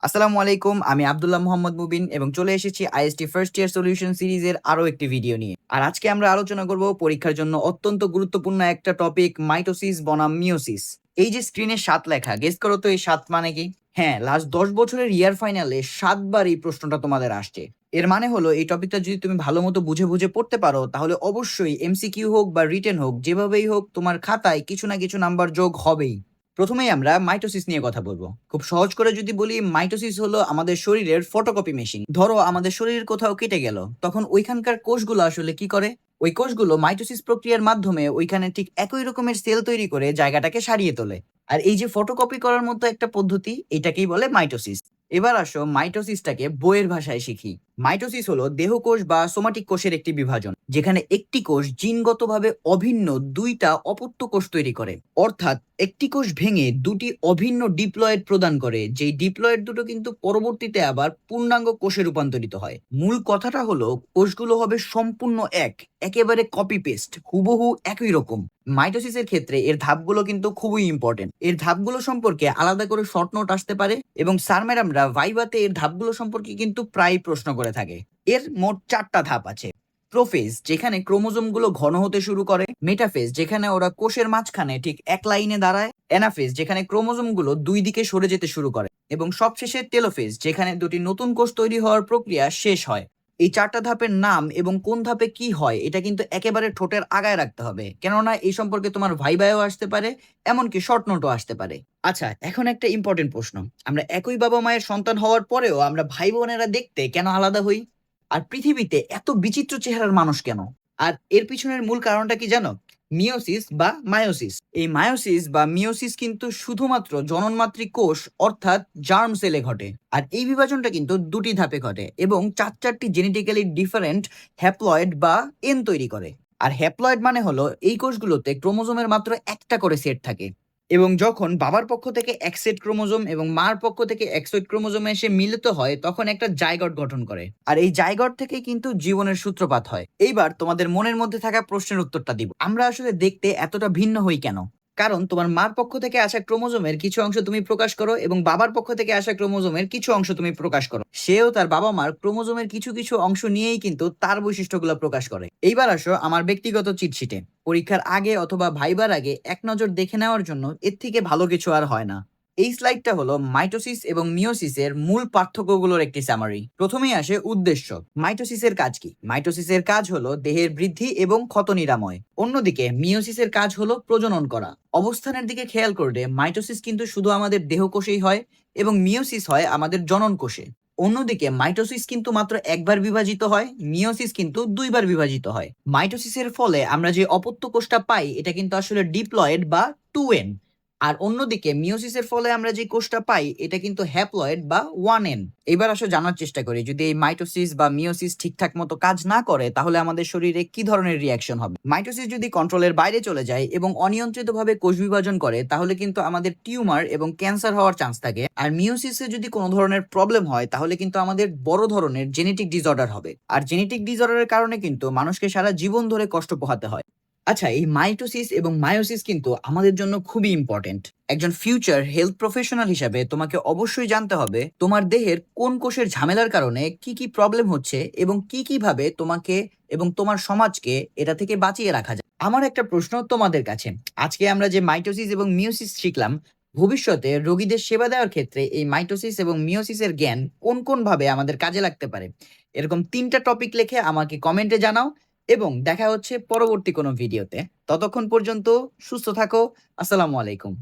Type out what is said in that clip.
আসসালামু আলাইকুম, আমি আব্দুল্লাহ মোহাম্মদ মুবিন এবং চলে এসেছি আইএসটি ফার্স্ট ইয়ার সলিউশন সিরিজের আরো একটি ভিডিও নিয়ে। আর আজকে আমরা আলোচনা করব পরীক্ষার জন্য অত্যন্ত গুরুত্বপূর্ণ একটা টপিক, মাইটোসিস বনাম মিওসিস। এই যে স্ক্রিনে 7 লেখা, গেস করো তো এই 7 মানে কি? হ্যাঁ, লাস্ট 10 বছরের ইয়ার ফাইনালে 7 বার এই প্রশ্নটা তোমাদের আসছে। এর মানে হলো এই টপিকটা যদি তুমি ভালো মতো বুঝে বুঝে পড়তে পারো তাহলে অবশ্যই এমসিকিউ হোক বা রিটেন হোক, যেভাবেই হোক তোমার খাতায় কিছু না কিছু নাম্বার যোগ হবেই। প্রথমেই আমরা মাইটোসিস নিয়ে কথা বলবো। খুব সহজ করে যদি বলি, মাইটোসিস হলো আমাদের শরীরের ফটোকপি মেশিন। ধরো আমাদের শরীরের কোথাও কেটে গেল, তখন ওইখানকার কোষগুলো আসলে কি করে? ওই কোষগুলো মাইটোসিস প্রক্রিয়ার মাধ্যমে ওইখানে ঠিক একই রকমের সেল তৈরি করে জায়গাটাকে সারিয়ে তোলে। আর এই যে ফটোকপি করার মতো একটা পদ্ধতি, এটাকেই বলে মাইটোসিস। এবার আসো মাইটোসিসটাকে বইয়ের ভাষায় শিখি। মাইটোসিস হলো দেহকোষ বা সোমাটিক কোষের একটি বিভাজন, যেখানে একটি কোষ জিনগতভাবে অভিন্ন দুইটা অপত্য কোষ তৈরি করে। অর্থাৎ একটি কোষ ভেঙে দুটি অভিন্ন ডিপ্লয়েড প্রদান করে, যেই ডিপ্লয়েড দুটো কিন্তু পরবর্তীতে আবার পূর্ণাঙ্গ কোষে রূপান্তরিত হয়। মূল কথাটা হলো কোষগুলো হবে সম্পূর্ণ একেবারে কপি পেস্ট, হুবহু একই রকম। মাইটোসিসের ক্ষেত্রে এর ধাপগুলো কিন্তু খুবই ইম্পর্টেন্ট। এর ধাপগুলো সম্পর্কে আলাদা করে শর্ট নোট আসতে পারে এবং স্যার ম্যাডামরা ভাইভাতে এর ধাপগুলো সম্পর্কে কিন্তু প্রায় প্রশ্ন করে থাকে। এর মোট 4টা ধাপ আছে। প্রোফেজ, যেখানে ক্রোমোজোমগুলো ঘন হতে শুরু করে। মেটাফেজ, যেখানে ওরা কোষের মাঝখানে ঠিক এক লাইনে দাঁড়ায়। অ্যানাফেজ, যেখানে ক্রোমোজোমগুলো দুই দিকে সরে যেতে শুরু করে। এবং সবশেষে টেলোফেজ, যেখানে দুটি নতুন কোষ তৈরি হওয়ার প্রক্রিয়া শেষ হয়। এই 4টা ধাপের নাম এবং কোন ধাপে কি হয় এটা কিন্তু একেবারে ঠোঁটের আগায় রাখতে হবে, কেননা এই সম্পর্কে তোমার ভাইভায়ও আসতে পারে, এমনকি শর্ট নোটও আসতে পারে। আচ্ছা, এখন একটা ইম্পর্টেন্ট প্রশ্ন। আমরা একই বাবা মায়ের সন্তান হওয়ার পরেও আমরা ভাই বোনেরা দেখতে কেন আলাদা হই? আর পৃথিবীতে এত বিচিত্র চেহারার মানুষ কেন? আর এর পিছনের মূল কারণটা কি জানো? মিওসিস বা মায়োসিস। এই মায়োসিস বা মিওসিস কিন্তু শুধুমাত্র জননমাতৃক কোষ অর্থাৎ জার্ম সেলে ঘটে। আর এই বিভাজনটা কিন্তু দুটি ধাপে ঘটে এবং 4টি জেনেটিক্যালি ডিফারেন্ট হ্যাপ্লয়েড বা এন তৈরি করে। আর হ্যাপ্লয়েড মানে হলো এই কোষগুলোতে ক্রোমোজোমের মাত্র একটা করে সেট থাকে এবং যখন বাবার পক্ষ থেকে এক সেট ক্রোমোজোম এবং মার পক্ষ থেকে এক সেট ক্রোমোজোমে এসে মিলিত হয় তখন একটা জাইগট গঠন করে। আর এই জাইগট থেকে কিন্তু জীবনের সূত্রপাত হয়। এইবার তোমাদের মনের মধ্যে থাকা প্রশ্নের উত্তরটা দিব। আমরা আসলে দেখতে এতটা ভিন্ন হই কেন? কারণ তোমার মার পক্ষ থেকে আসা ক্রোমোজোমের কিছু অংশ তুমি প্রকাশ করো এবং বাবার পক্ষ থেকে আসা ক্রোমোজোমের কিছু অংশ তুমি প্রকাশ করো। সেও তার বাবা মার ক্রোমোজোমের কিছু কিছু অংশ নিয়েই কিন্তু তার বৈশিষ্ট্যগুলো প্রকাশ করে। এইবার আসো আমার ব্যক্তিগত চিটশিটে। পরীক্ষার আগে অথবা ভাইবার আগে এক নজর দেখে নেওয়ার জন্য এর থেকে ভালো কিছু আর হয় না। এই স্লাইডটা হলো মাইটোসিস এবং মিওসিসের মূল পার্থক্যগুলোর একটি সামারি। প্রথমেই আসে উদ্দেশ্য। মাইটোসিসের কাজ কি? মাইটোসিসের কাজ হলো দেহের বৃদ্ধি এবং ক্ষত নিরাময়। অন্যদিকে মিওসিসের কাজ হলো প্রজনন করা। অবস্থানের দিকে খেয়াল করলে মাইটোসিস কিন্তু শুধু আমাদের দেহকোষেই হয় এবং মিওসিস হয় আমাদের জনন কোষে। অন্যদিকে মাইটোসিস কিন্তু মাত্র একবার বিভাজিত হয়, মিওসিস কিন্তু 2বার বিভাজিত হয়। মাইটোসিসের ফলে আমরা যে অপত্য কোষটা পাই এটা কিন্তু আসলে ডিপ্লয়েড বা 2n। আর অন্যদিকে মিওসিসের ফলে আমরা যে কোষটা পাই এটা কিন্তু হ্যাপ্লয়েড বা 1n। এবার আসলে জানার চেষ্টা করি, যদি এই মাইটোসিস বা মিওসিস ঠিকঠাক মতো কাজ না করে তাহলে আমাদের শরীরে কি ধরনের রিয়াকশন হবে। মাইটোসিস যদি কন্ট্রোলের বাইরে চলে যায় এবং অনিয়ন্ত্রিতভাবে কোষ বিভাজন করে তাহলে কিন্তু আমাদের টিউমার এবং ক্যান্সার হওয়ার চান্স থাকে। আর মিওসিসে যদি কোনো ধরনের প্রবলেম হয় তাহলে কিন্তু আমাদের বড় ধরনের জেনেটিক ডিসঅর্ডার হবে। আর জেনেটিক ডিসঅর্ডারের কারণে কিন্তু মানুষকে সারা জীবন ধরে কষ্ট পোহাতে হয়। আচ্ছা, এই মাইটোসিস এবং মায়োসিস কিন্তু আমাদের জন্য খুবই ইম্পর্টেন্ট। একজন ফিউচার হেলথ প্রফেশনাল হিসেবে তোমাকে অবশ্যই জানতে হবে তোমার দেহের কোন কোষের ঝামেলার কারণে কি কি প্রবলেম হচ্ছে এবং কি কিভাবে তোমাকে এবং তোমার সমাজকে এটা থেকে বাঁচিয়ে রাখা যায়। আমার একটা প্রশ্ন তোমাদের কাছে, আজকে আমরা যে মাইটোসিস এবং মিওসিস শিখলাম, ভবিষ্যতে রোগীদের সেবা দেওয়ার ক্ষেত্রে এই মাইটোসিস এবং মিওসিসের জ্ঞান কোন কোন ভাবে আমাদের কাজে লাগতে পারে? এরকম 3টা টপিক লিখে আমাকে কমেন্টে জানাও এবং দেখা হচ্ছে পরবর্তী কোনো ভিডিওতে। ততক্ষণ পর্যন্ত সুস্থ থাকো। আসসালামু আলাইকুম।